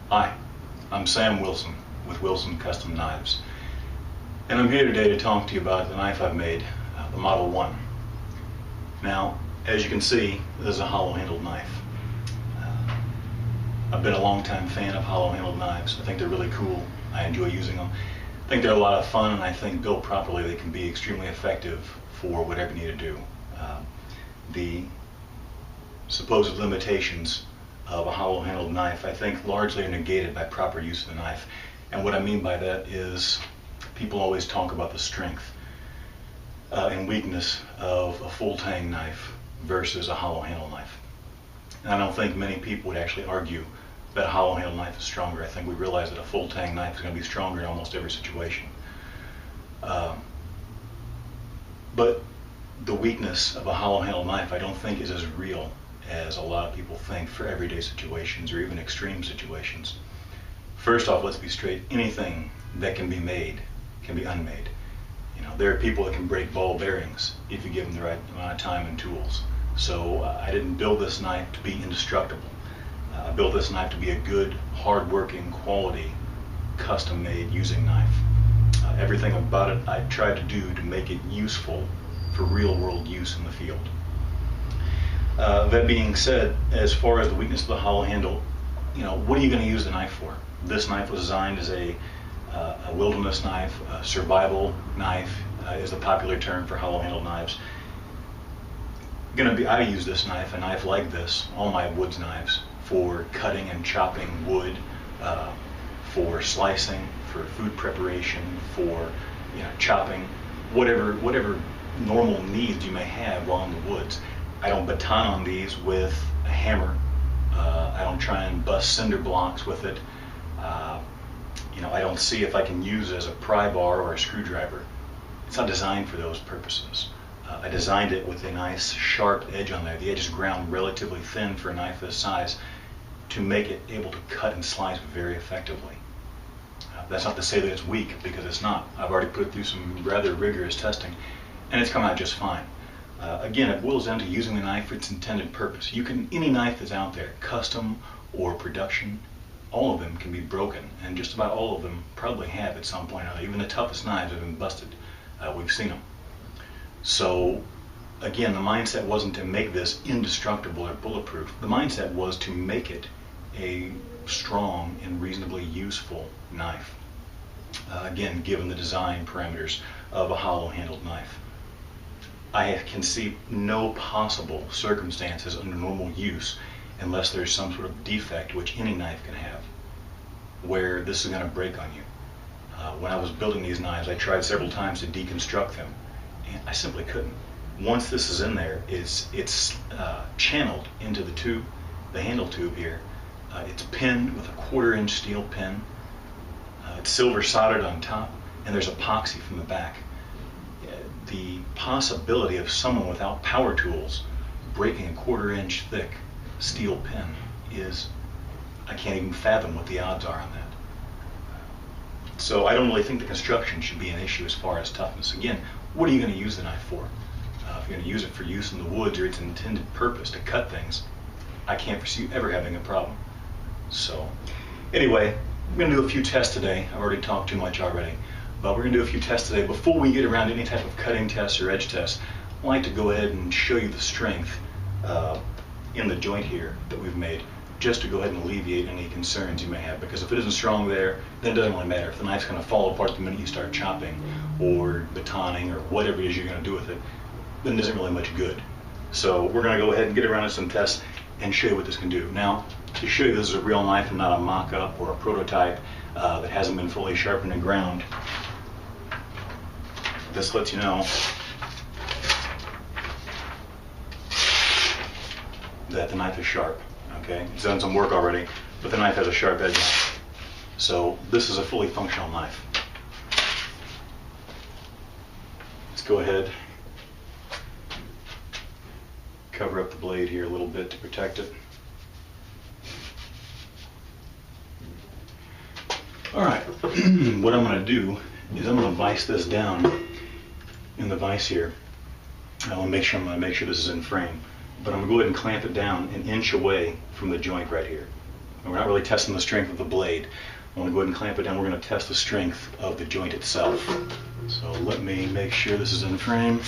Hi, I'm Sam Wilson with Wilson Custom Knives, and I'm here today to talk to you about the knife I've made, the Model 1. Now, as you can see, this is a hollow-handled knife. I've been a long-time fan of hollow-handled knives. I think they're really cool. I enjoy using them. I think they're a lot of fun, and I think built properly they can be extremely effective for whatever you need to do. The supposed limitations of a hollow-handled knife, I think, largely are negated by proper use of the knife. And what I mean by that is people always talk about the strength and weakness of a full-tang knife versus a hollow-handled knife. And I don't think many people would actually argue that a hollow-handled knife is stronger. I think we realize that a full-tang knife is going to be stronger in almost every situation. But the weakness of a hollow-handled knife, I don't think, is as real as a lot of people think for everyday situations or even extreme situations. First off, let's be straight. Anything that can be made can be unmade. You know, there are people that can break ball bearings if you give them the right amount of time and tools. So I didn't build this knife to be indestructible. I built this knife to be a good, hard-working, quality, custom-made using knife. Everything about it I tried to do to make it useful for real-world use in the field. That being said, as far as the weakness of the hollow handle, you know, what are you going to use the knife for? This knife was designed as a wilderness knife, a survival knife is the popular term for hollow-handled knives. I use this knife, a knife like this, all my woods knives, for cutting and chopping wood, for slicing, for food preparation, for chopping, whatever normal needs you may have while in the woods. I don't baton on these with a hammer. I don't try and bust cinder blocks with it. I don't see if I can use it as a pry bar or a screwdriver. It's not designed for those purposes. I designed it with a nice sharp edge on there. The edge is ground relatively thin for a knife this size to make it able to cut and slice very effectively. That's not to say that it's weak, because it's not. I've already put it through some rather rigorous testing, and it's come out just fine. Again, it boils down to using the knife for its intended purpose. Any knife that's out there, custom or production, all of them can be broken, and just about all of them probably have at some point or another. Even the toughest knives have been busted. We've seen them. So, again, the mindset wasn't to make this indestructible or bulletproof. The mindset was to make it a strong and reasonably useful knife. Again, given the design parameters of a hollow-handled knife. I can see no possible circumstances under normal use, unless there's some sort of defect, which any knife can have, where this is going to break on you. When I was building these knives, I tried several times to deconstruct them, and I simply couldn't. Once this is in there, it's channeled into the tube, the handle tube here. It's pinned with a 1/4-inch steel pin. It's silver soldered on top, and there's epoxy from the back. The possibility of someone without power tools breaking a 1/4-inch thick steel pin is, I can't even fathom what the odds are on that. So I don't really think the construction should be an issue as far as toughness. Again, what are you going to use the knife for? If you're going to use it for use in the woods or its intended purpose to cut things, I can't foresee you ever having a problem. So anyway, we're going to do a few tests today. I've already talked too much already, but we're going to do a few tests today. Before we get around to any type of cutting tests or edge tests, I'd like to go ahead and show you the strength in the joint here that we've made, just to go ahead and alleviate any concerns you may have. Because if it isn't strong there, then it doesn't really matter. If the knife's going to fall apart the minute you start chopping or batoning or whatever it is you're going to do with it, then it isn't really much good. So we're going to go ahead and get around to some tests and show you what this can do. Now, to show you this is a real knife and not a mock-up or a prototype that hasn't been fully sharpened and ground, this lets you know that the knife is sharp. Okay, it's done some work already, but the knife has a sharp edge on it. So this is a fully functional knife. Let's go ahead, cover up the blade here a little bit to protect it. All right, what I'm going to do is I'm going to vise this down in the vise here. I'm going to make sure this is in frame, but I'm going to go ahead and clamp it down an inch away from the joint right here. And we're not really testing the strength of the blade. I want to go ahead and clamp it down. We're going to test the strength of the joint itself. So let me make sure this is in frame.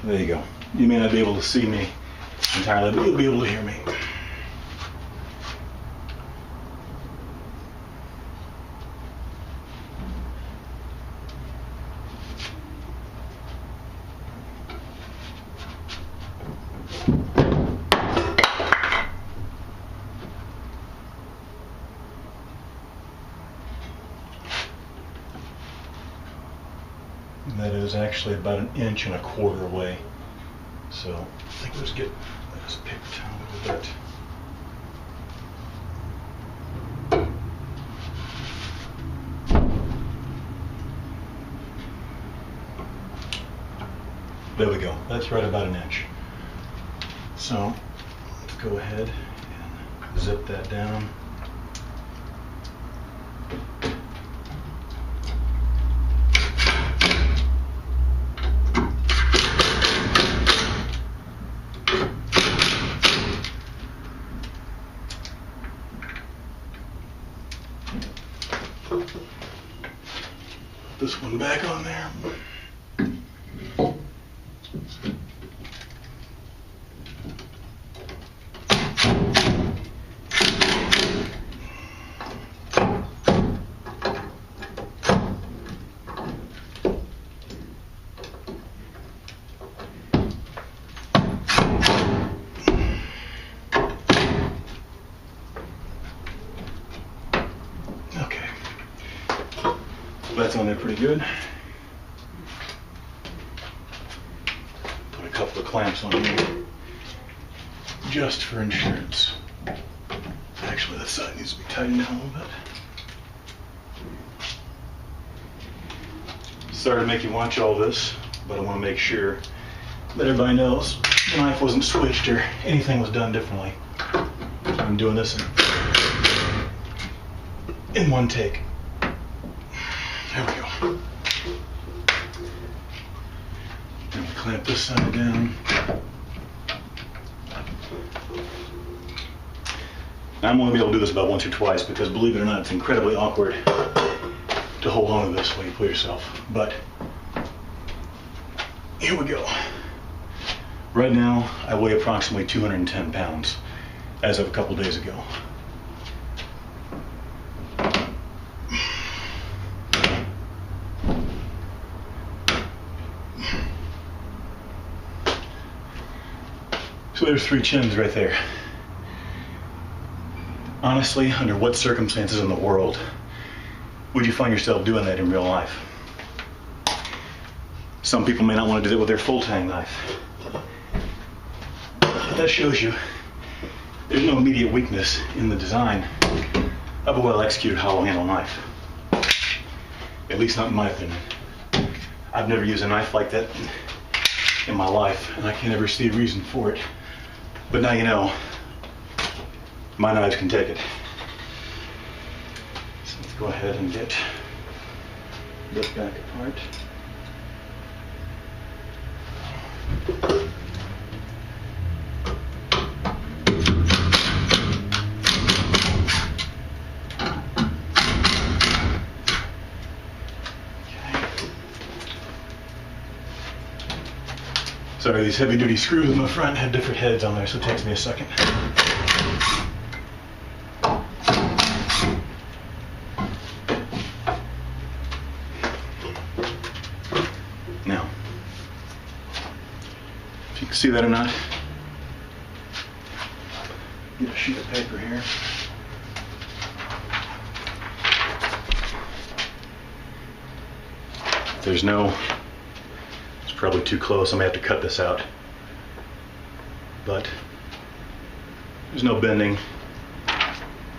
There you go. You may not be able to see me entirely, but you'll be able to hear me. That is actually about 1.25 inches away. So I think let's pick down a little bit. There we go. That's right about 1 inch. So let's go ahead and zip that down. This one back on there. That's on there pretty good. Put a couple of clamps on here just for insurance. Actually, that side needs to be tightened down a little bit. Sorry to make you watch all this, but I want to make sure that everybody knows the knife wasn't switched or anything was done differently. I'm doing this in one take. There we go. And we clamp this side down. Now I'm only going to be able to do this about once or twice because, believe it or not, it's incredibly awkward to hold on to this while you pull yourself. But here we go. Right now, I weigh approximately 210 pounds as of a couple days ago. So there's 3 chins right there. Honestly, under what circumstances in the world would you find yourself doing that in real life? Some people may not want to do that with their full-tang knife. But that shows you there's no immediate weakness in the design of a well-executed hollow handle knife. At least not in my opinion. I've never used a knife like that in my life, and I can't ever see a reason for it. But now you know, my knives can take it. So let's go ahead and get this back apart. Sorry, these heavy-duty screws in the front had different heads on there, so it takes me a second. Now, if you can see that or not, get a sheet of paper here. There's no, it's probably too close, I may have to cut this out. But there's no bending.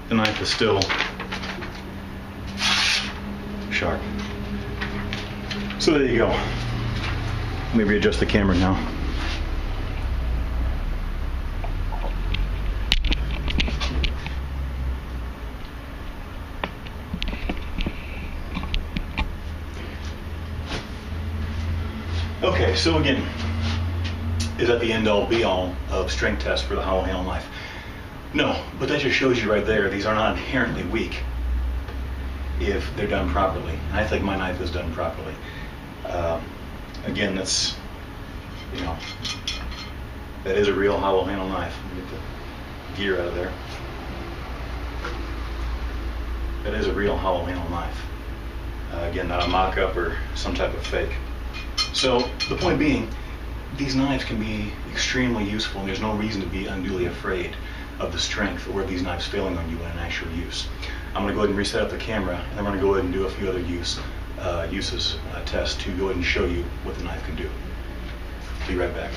The knife is still sharp. So there you go. Let me readjust the camera now. Okay, so again, is that the end-all be-all of strength test for the hollow handle knife? No, but that just shows you right there, these are not inherently weak if they're done properly. And I think my knife is done properly. Again, that's, you know, that is a real hollow handle knife. Let me get the gear out of there. That is a real hollow handle knife. Again, not a mock-up or some type of fake. So the point being, these knives can be extremely useful, and there's no reason to be unduly afraid of the strength or these knives failing on you in an actual use. I'm going to go ahead and reset up the camera, and I'm going to go ahead and do a few other uses tests to go ahead and show you what the knife can do. Be right back.